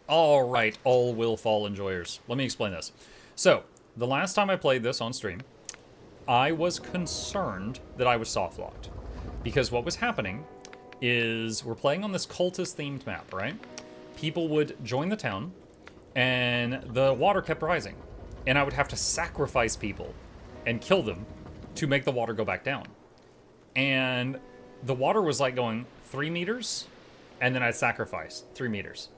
All right, all will fall enjoyers. Let me explain this. So, the last time I played this on stream, I was concerned that I was soft locked. Because what was happening is we're playing on this cultist themed map, right? People would join the town, and the water kept rising. And I would have to sacrifice people and kill them to make the water go back down. And the water was like going 3 meters, and then I'd sacrifice 3 meters.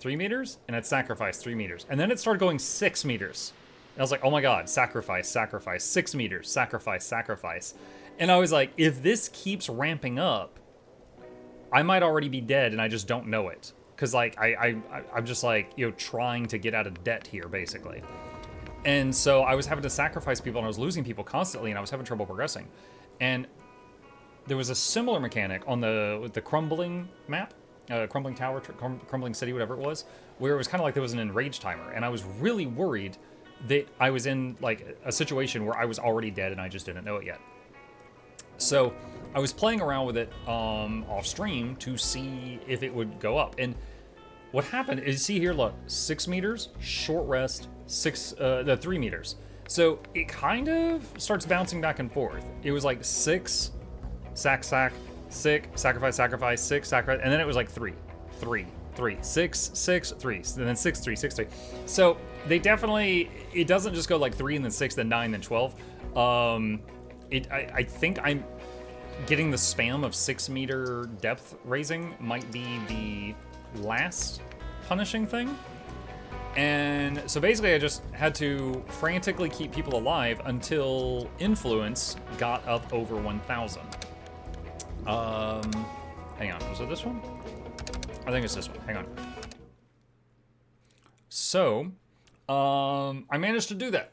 3 meters, and I'd sacrifice 3 meters. And then it started going 6 meters. And I was like, oh my god, sacrifice, sacrifice, 6 meters, sacrifice, sacrifice. And I was like, if this keeps ramping up, I might already be dead and I just don't know it. Because, like, I'm just, like, you know, trying to get out of debt here, basically. And so I was having to sacrifice people, and I was losing people constantly, and I was having trouble progressing. And there was a similar mechanic on the crumbling map, crumbling tower, crumbling city, whatever it was, where it was kind of like there was an enraged timer, and I was really worried that I was in, like, a situation where I was already dead and I just didn't know it yet. So I was playing around with it off stream to see if it would go up. And what happened is, see here, look, 6 meters, short rest, 3 meters. So it kind of starts bouncing back and forth. It was like 6, sack, sick, sacrifice, sacrifice, 6, sacrifice, and then it was like 3, 6, 6, 3, and then 6, 3, 6, 3. So they definitely, it doesn't just go like 3 and then 6, then 9, then 12. I think I'm getting the spam of 6 meter depth raising might be the last punishing thing. And so basically I just had to frantically keep people alive until influence got up over 1,000. Hang on, was it this one? I think it's this one, hang on. So, I managed to do that.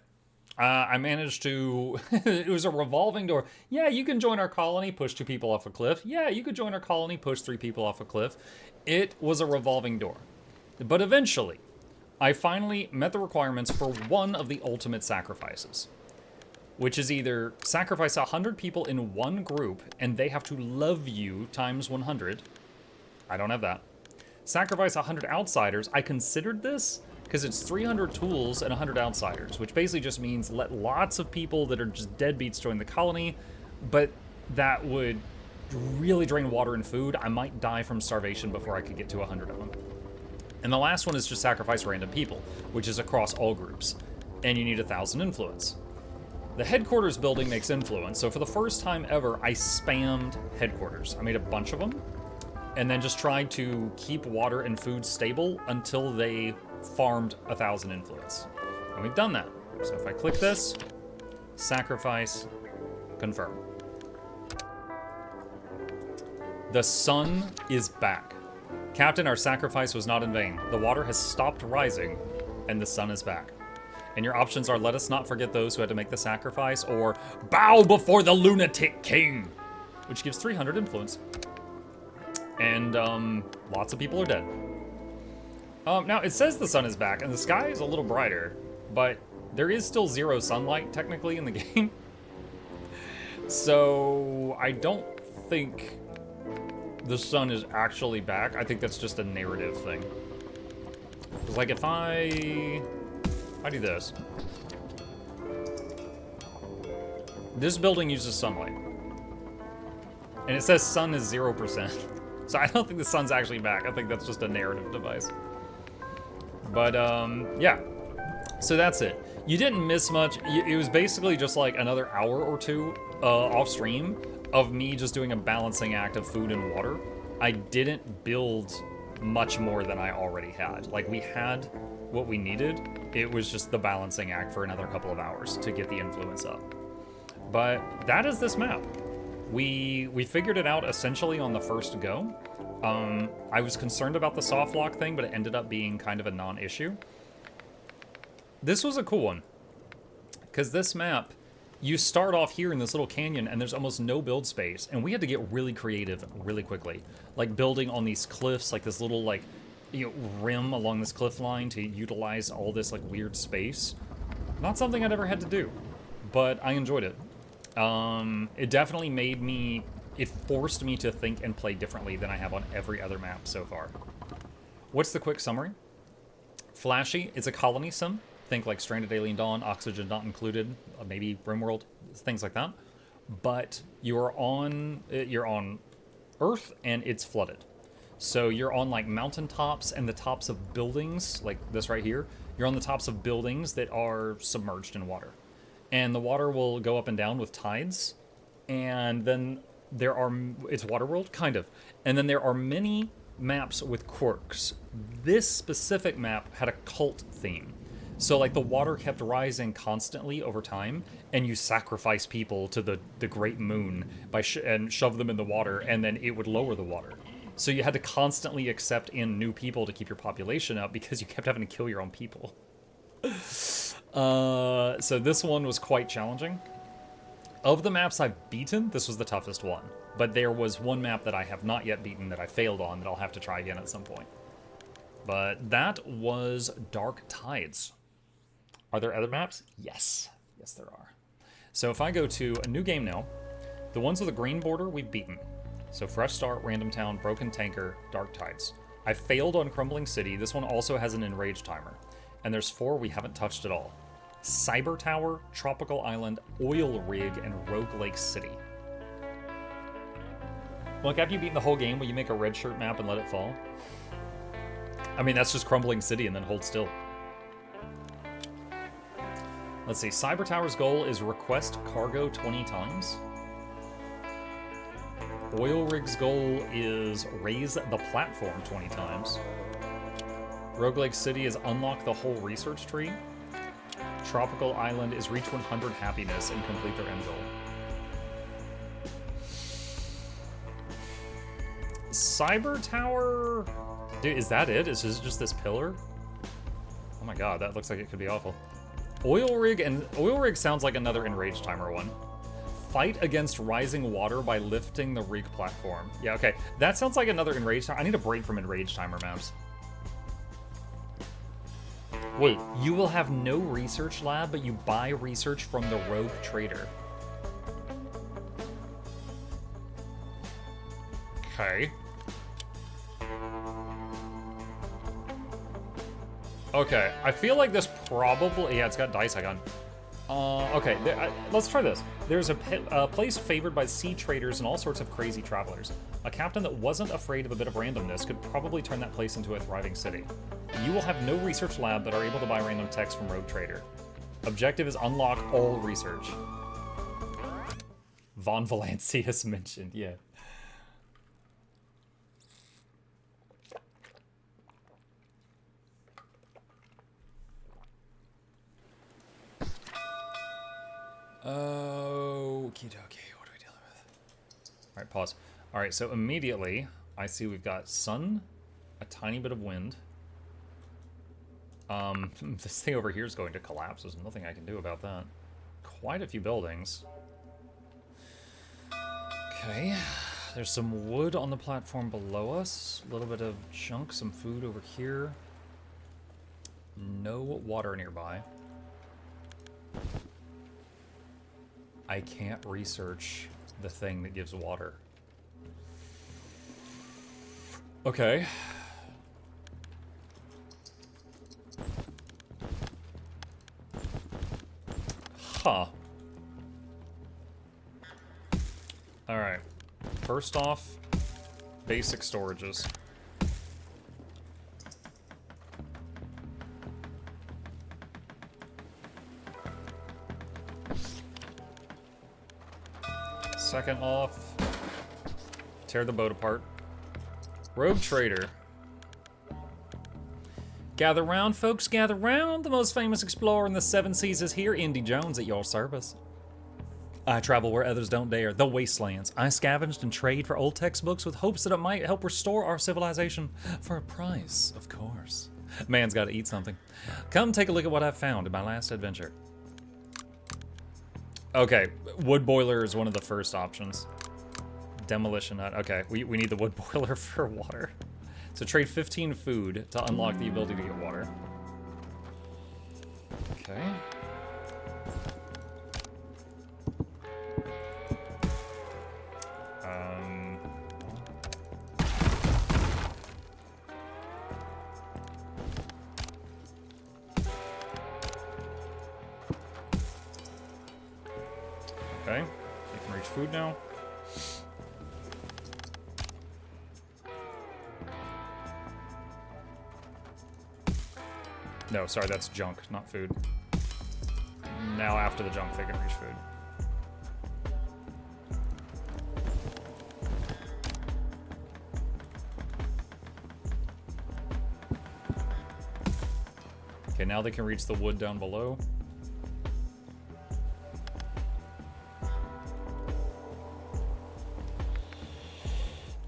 I managed to, it was a revolving door. Yeah, you can join our colony, push 2 people off a cliff. Yeah, you could join our colony, push 3 people off a cliff. It was a revolving door. But eventually, I finally met the requirements for one of the ultimate sacrifices, which is either sacrifice 100 people in one group and they have to love you times 100. I don't have that. Sacrifice 100 outsiders. I considered this because it's 300 tools and 100 outsiders, which basically just means let lots of people that are just deadbeats join the colony, but that would really drain water and food. I might die from starvation before I could get to 100 of them. And the last one is just sacrifice random people, which is across all groups, and you need 1,000 influence. The headquarters building makes influence, so for the first time ever, I spammed headquarters. I made a bunch of them, and then just tried to keep water and food stable until they farmed 1,000 influence. And we've done that. So if I click this, sacrifice, confirm. The sun is back. Captain, our sacrifice was not in vain. The water has stopped rising, and the sun is back. And your options are let us not forget those who had to make the sacrifice, or bow before the lunatic king, which gives 300 influence. And lots of people are dead. Now, it says the sun is back, and the sky is a little brighter, but there is still 0 sunlight, technically, in the game. So, I don't think the sun is actually back. I think that's just a narrative thing. Because, like, if I do this. This building uses sunlight. And it says sun is 0%. So I don't think the sun's actually back. I think that's just a narrative device. But, yeah. So that's it. You didn't miss much. It was basically just like another hour or 2 off stream of me just doing a balancing act of food and water. I didn't build much more than I already had. Like, we had what we needed. It was just the balancing act for another couple of hours to get the influence up. But that is this map. We figured it out essentially on the first go. I was concerned about the soft lock thing, but it ended up being kind of a non-issue. This was a cool one, because this map, you start off here in this little canyon and there's almost no build space, and we had to get really creative really quickly. Like building on these cliffs, like this little like, you know, rim along this cliff line to utilize all this like weird space. Not something I'd ever had to do, but I enjoyed it. It definitely made me, it forced me to think and play differently than I have on every other map so far. What's the quick summary? Flashy. It's a colony sim. Think like Stranded Alien Dawn, Oxygen Not Included, maybe RimWorld, things like that. But you're on Earth and it's flooded. So you're on like mountaintops and the tops of buildings, like this right here. You're on the tops of buildings that are submerged in water. And the water will go up and down with tides. And then it's Waterworld, kind of. And then there are many maps with quirks. This specific map had a cult theme. So like the water kept rising constantly over time, and you sacrifice people to the great moon and shove them in the water, and then it would lower the water. So you had to constantly accept in new people to keep your population up because you kept having to kill your own people. So this one was quite challenging. Of the maps I've beaten, this was the toughest one. But there was one map that I have not yet beaten that I failed on that I'll have to try again at some point. But that was Dark Tides. Are there other maps? Yes. Yes, there are. So if I go to a new game now, the ones with a green border, we've beaten. So Fresh Start, Random Town, Broken Tanker, Dark Tides. I failed on Crumbling City. This one also has an enrage timer. And there's 4 we haven't touched at all. Cyber Tower, Tropical Island, Oil Rig, and Rogue Lake City. Like, after you beat the whole game, will you make a red shirt map and let it fall? I mean, that's just Crumbling City and then hold still. Let's see, Cyber Tower's goal is request cargo 20 times. Oil Rig's goal is raise the platform 20 times. Rogue Lake City is unlock the whole research tree. Tropical Island is reach 100 happiness and complete their end goal. Cyber Tower? Dude, is that it? Is this just this pillar? Oh my god, that looks like it could be awful. Oil Rig sounds like another enrage timer one. Fight against rising water by lifting the rig platform. Yeah, okay. That sounds like another enrage timer. I need a break from enrage timer maps. Wait, you will have no research lab, but you buy research from the rogue trader. Okay. Okay, I feel like this probably... Yeah, it's got dice icon. Okay, let's try this. There's a place favored by sea traders and all sorts of crazy travelers. A captain that wasn't afraid of a bit of randomness could probably turn that place into a thriving city. You will have no research lab, but are able to buy random text from Rogue Trader. Objective is unlock all research. Von Valancius mentioned, yeah. Okie dokie, what are we dealing with? Alright, pause. Alright, so immediately, I see we've got sun, a tiny bit of wind. This thing over here is going to collapse. There's nothing I can do about that. Quite a few buildings. Okay, there's some wood on the platform below us. A little bit of junk, some food over here. No water nearby. I can't research the thing that gives water. Okay. Huh. Alright. First off, basic storages. Second off, tear the boat apart. Rogue Trader. Gather round, folks, gather round. The most famous explorer in the 7 seas is here, Indy Jones, at your service. I travel where others don't dare, the wastelands. I scavenged and trade for old textbooks with hopes that it might help restore our civilization. For a price, of course. Man's got to eat something. Come take a look at what I've found in my last adventure. Okay, wood boiler is one of the first options. Demolition hut. Okay, we need the wood boiler for water. So trade 15 food to unlock the ability to get water. Okay. Okay, they can reach food now. No, sorry, that's junk, not food. Now after the junk, they can reach food. Okay, now they can reach the wood down below.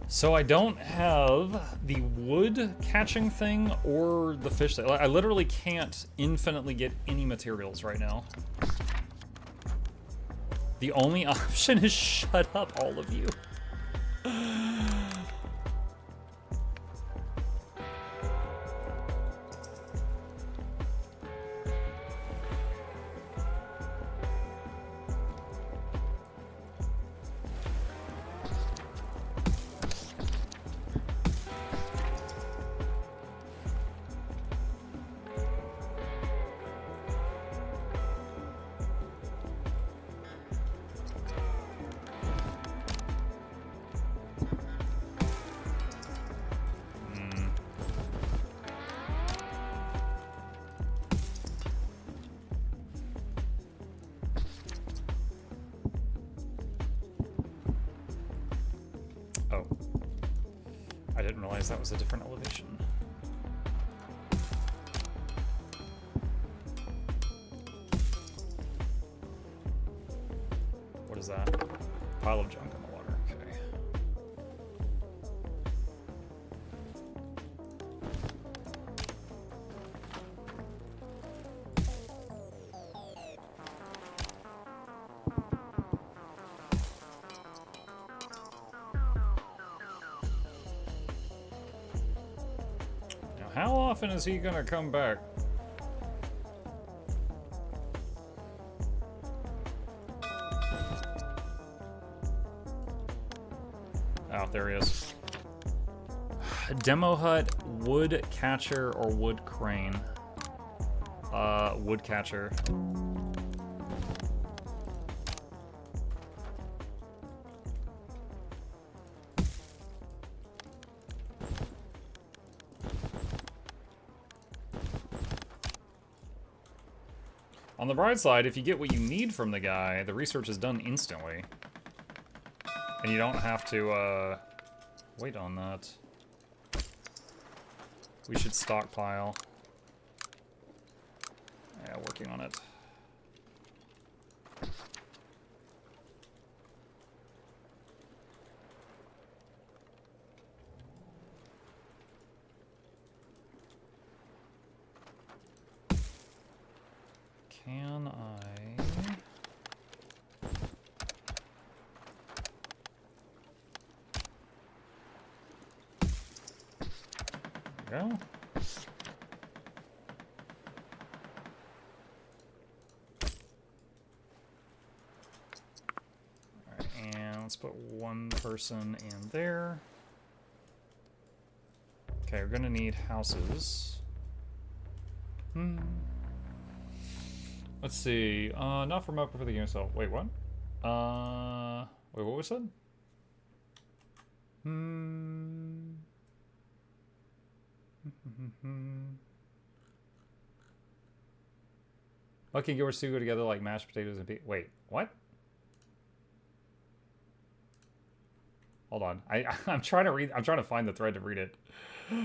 So I don't have the wood catching thing or the fish thing. I literally can't infinitely get any materials right now. The only option is shut up, all of you. Oh. I didn't realize that was a different elevation. What is that? Pile of junk in the water. Okay. How often is he gonna come back? Oh, there he is. Demo hut, wood catcher, or wood crane? Wood catcher. On the bright side, if you get what you need from the guy, the research is done instantly. And you don't have to, wait on that. We should stockpile. Yeah, working on it. Can I... There we go. Alright, and let's put one person in there. Okay, we're gonna need houses. Let's see. Not from up for the game itself. Wait, what? Wait, what was said? Lucky Gilbert's two go together like mashed potatoes and wait, what? Hold on. I'm trying to read. I'm trying to find the thread to read it. He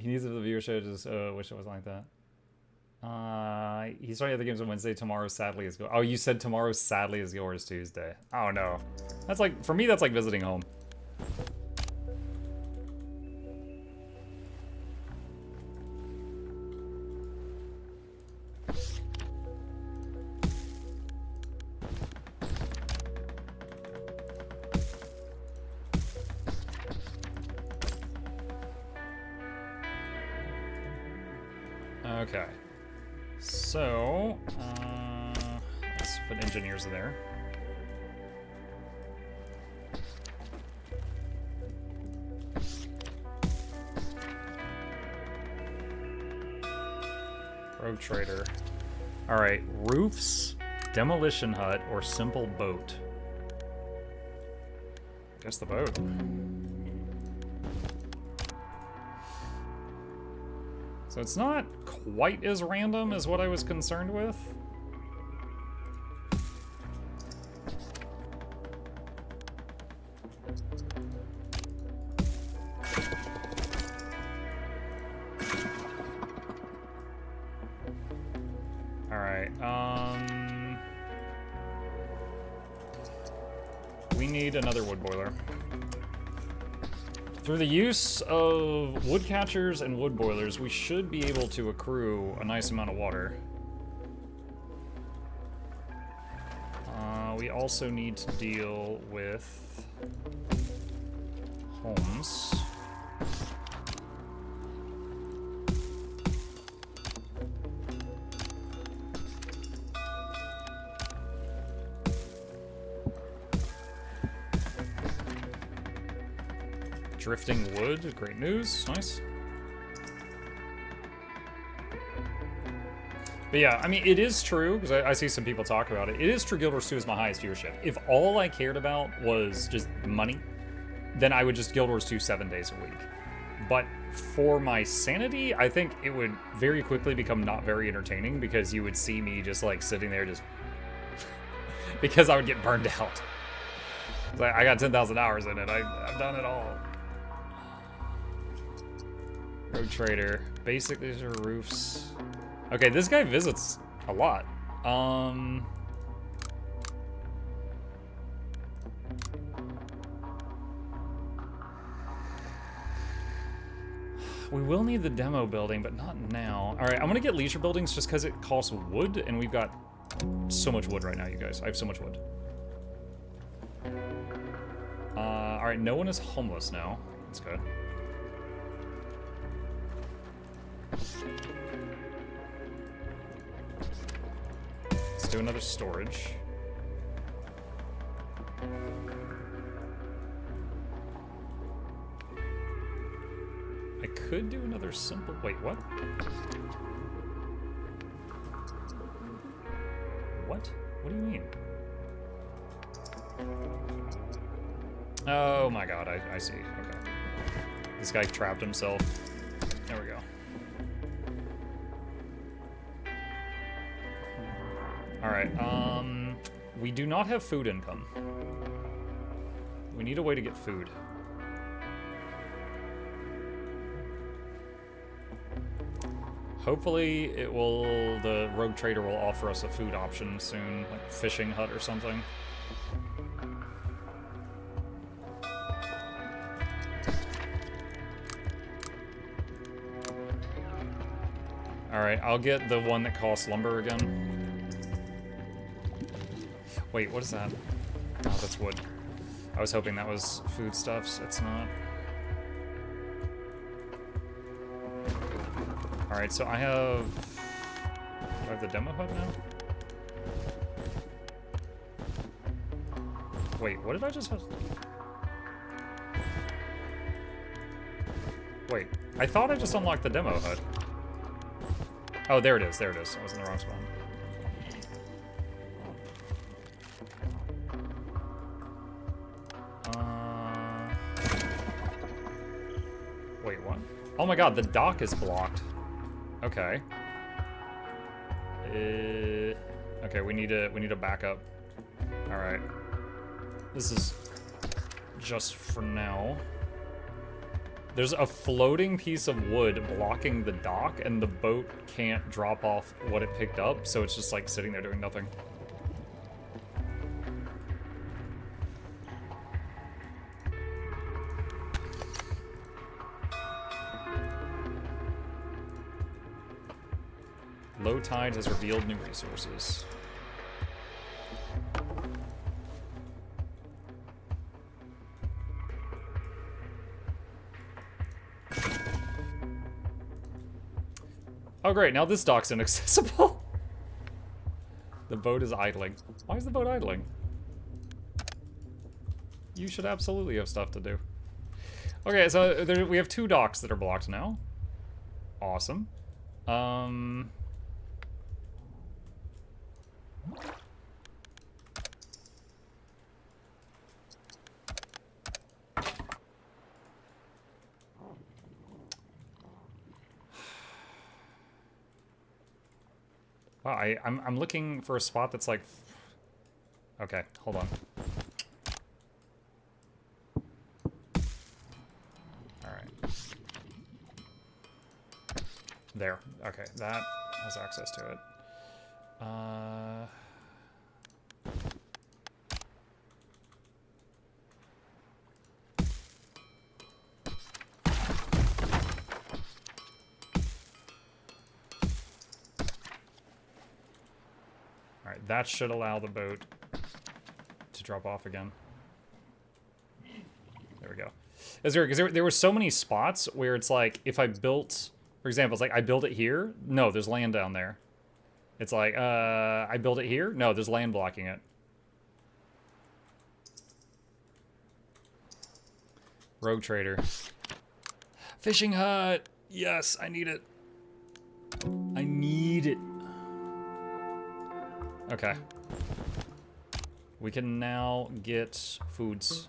needs it for the viewership. Just wish it was like that. He's starting other games on Wednesday. Tomorrow, sadly, is go. Oh, you said tomorrow, sadly, is yours Tuesday. Oh no, that's like for me. That's like visiting home. Okay. So, let's put engineers there. Rogue trader. All right, roofs. Demolition hut or simple boat? Guess the boat. So it's not quite as random as what I was concerned with. Alright, we need another wood boiler. Through the use of wood catchers and wood boilers, we should be able to accrue a nice amount of water. We also need to deal with homes. Drifting wood, great news, nice. But yeah, I mean, it is true, because I see some people talk about it. It is true Guild Wars 2 is my highest viewership. If all I cared about was just money, then I would just Guild Wars 2 7 days a week. But for my sanity, I think it would very quickly become not very entertaining, because you would see me just like sitting there just... because I would get burned out. Like, I got 10,000 hours in it, I've done it all. Road Trader. Basic, these are roofs. Okay, this guy visits a lot. We will need the demo building, but not now. All right, I'm gonna get leisure buildings just because it costs wood, and we've got so much wood right now, you guys. I have so much wood. All right, no one is homeless now. That's good. Let's do another storage. I could do another simple... Wait, what? What? What do you mean? Oh my god, I see. Okay. This guy trapped himself. There we go. Alright, we do not have food income. We need a way to get food. Hopefully the rogue trader will offer us a food option soon, like fishing hut or something. Alright, I'll get the one that costs lumber again. Wait, what is that? Oh, that's wood. I was hoping that was foodstuffs. It's not. Alright, so I have... Do I have the demo hut now? Wait, what did I just have? Wait, I thought I just unlocked the demo hut. Oh, there it is, there it is. I was in the wrong spot. Wait, what? Oh my god, the dock is blocked. Okay. Okay, we need a backup. All right. This is just for now. There's a floating piece of wood blocking the dock, and the boat can't drop off what it picked up, so it's just like sitting there doing nothing. Low tide has revealed new resources. Oh great, now this dock's inaccessible. The boat is idling. Why is the boat idling? You should absolutely have stuff to do. Okay, so we have 2 docks that are blocked now. Awesome. Wow, I'm looking for a spot that's like... Okay, hold on. Alright. There. Okay, that has access to it. Alright, that should allow the boat to drop off again. There we go. Because there were so many spots where it's like, if I built... For example, it's like, I build it here? No, there's land down there. It's like, I build it here? No, there's land blocking it. Rogue trader. Fishing hut! Yes, I need it. I need it. Okay. We can now get foods.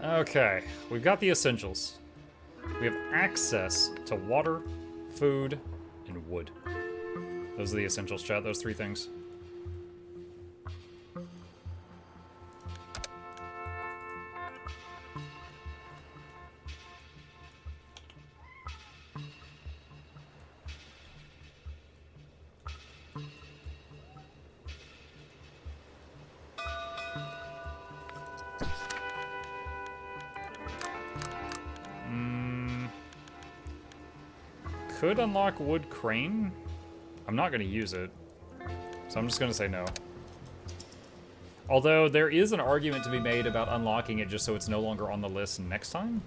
Okay, we've got the essentials. We have access to water, food, and wood. Those are the essentials, chat. Those three things. Could unlock wood crane. I'm not going to use it, so I'm just going to say no. Although there is an argument to be made about unlocking it just so it's no longer on the list next time.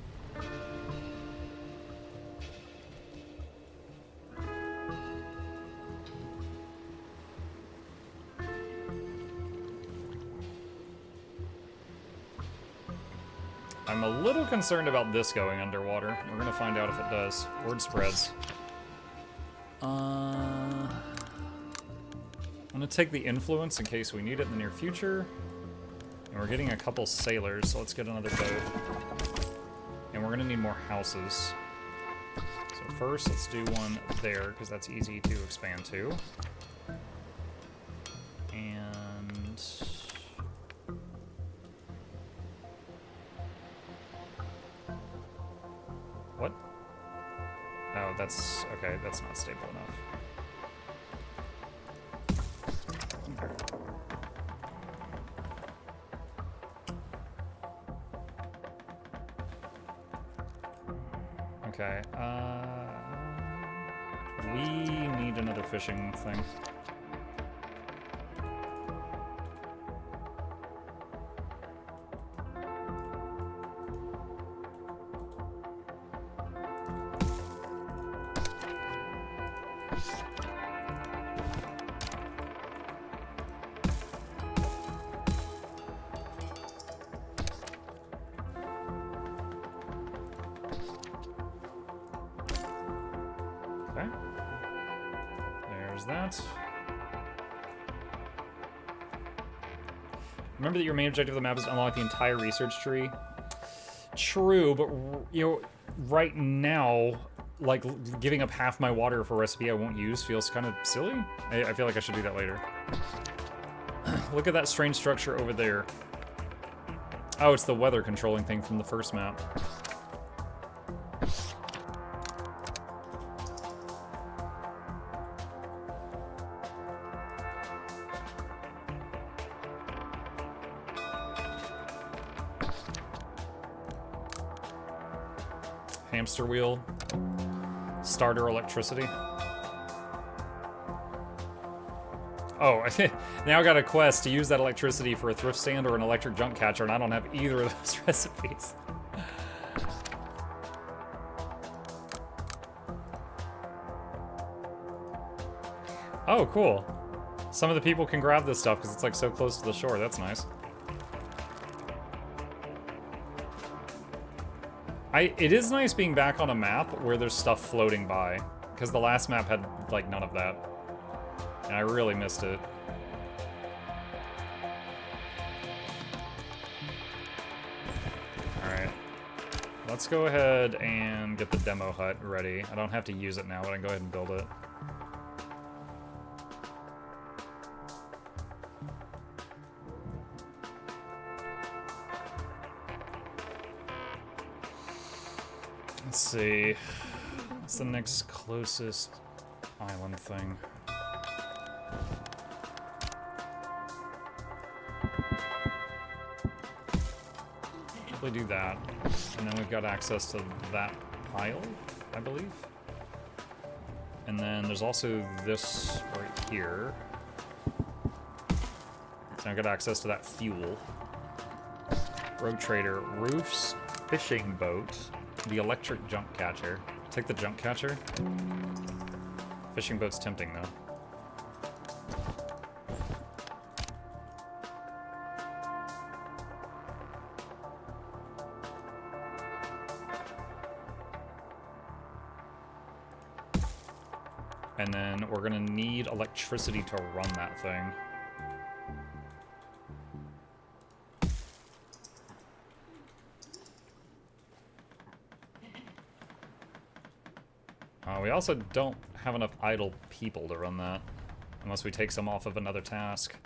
I'm a little concerned about this going underwater. We're going to find out if it does. Word spreads. I'm gonna take the influence in case we need it in the near future. And we're getting a couple sailors, so let's get another boat. And we're gonna need more houses. So first, let's do one there, because that's easy to expand to. And... What? Oh, that's... okay, that's not stable enough. Okay, we need another fishing thing. Okay. There's that. Remember that your main objective of the map is to unlock the entire research tree. True, but you know, right now, like giving up half my water for a recipe I won't use feels kind of silly. I feel like I should do that later. Look at that strange structure over there. Oh, it's the weather controlling thing from the first map. Hamster wheel. Starter electricity. Oh, now I got a quest to use that electricity for a thrift stand or an electric junk catcher, and I don't have either of those recipes. Oh, cool. Some of the people can grab this stuff because it's like so close to the shore. That's nice. It is nice being back on a map where there's stuff floating by, because the last map had like none of that, and I really missed it. Alright. Let's go ahead and get the demo hut ready. I don't have to use it now, but I can go ahead and build it. Let's see. What's the next closest island thing? Probably do that. And then we've got access to that pile, I believe. And then there's also this right here. So I've got access to that fuel. Rogue trader, roofs, fishing boat, the electric junk catcher. Take the junk catcher. Fishing boat's tempting though. And then we're gonna need electricity to run that thing. We also don't have enough idle people to run that, unless we take some off of another task.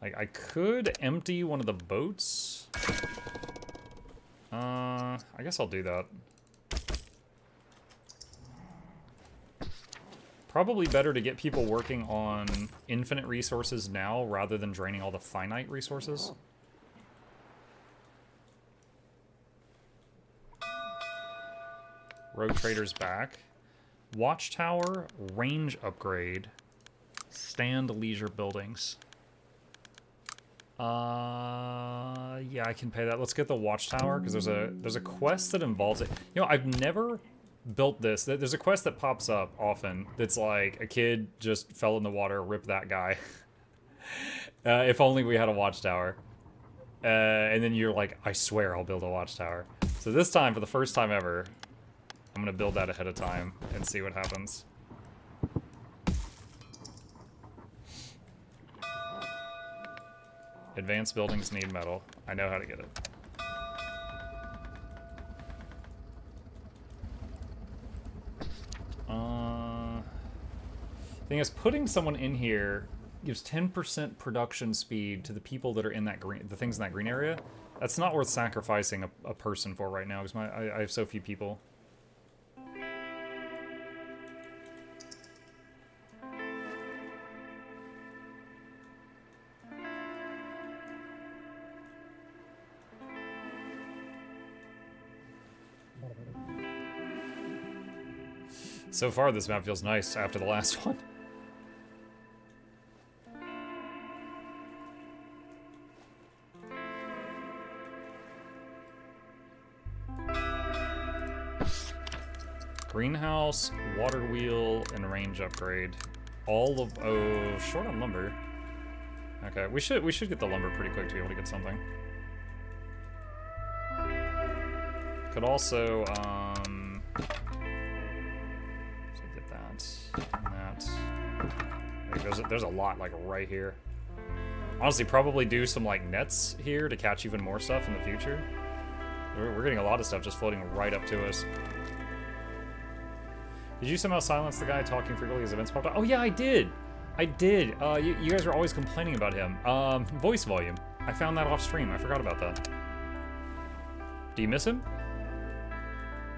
Like, I could empty one of the boats. I guess I'll do that. Probably better to get people working on infinite resources now rather than draining all the finite resources. Rogue trader's back. Watchtower, range upgrade, stand leisure buildings. Yeah, I can pay that. Let's get the watchtower because there's a quest that involves it. You know, I've never built this. There's a quest that pops up often that's like a kid just fell in the water, rip that guy. If only we had a watchtower. And then you're like, I swear I'll build a watchtower. So this time, for the first time ever, I'm gonna build that ahead of time and see what happens. Advanced buildings need metal. I know how to get it. Thing is, putting someone in here gives 10% production speed to the people that are in that green, the things in that green area. That's not worth sacrificing a person for right now because I have so few people. So far, this map feels nice after the last one. Greenhouse, water wheel, and range upgrade. All of short on lumber. Okay, we should get the lumber pretty quick to be able to get something. Could also so get that and that. Like there's a lot like right here. Honestly, probably do some like nets here to catch even more stuff in the future. We're getting a lot of stuff just floating right up to us. Did you somehow silence the guy talking frequently as events popped up? Oh yeah, I did! I did! You guys are always complaining about him. Voice volume. I found that off stream. I forgot about that. Do you miss him?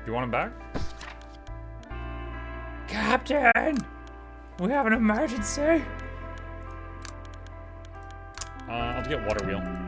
Do you want him back? Captain! We have an emergency! I'll get water wheel.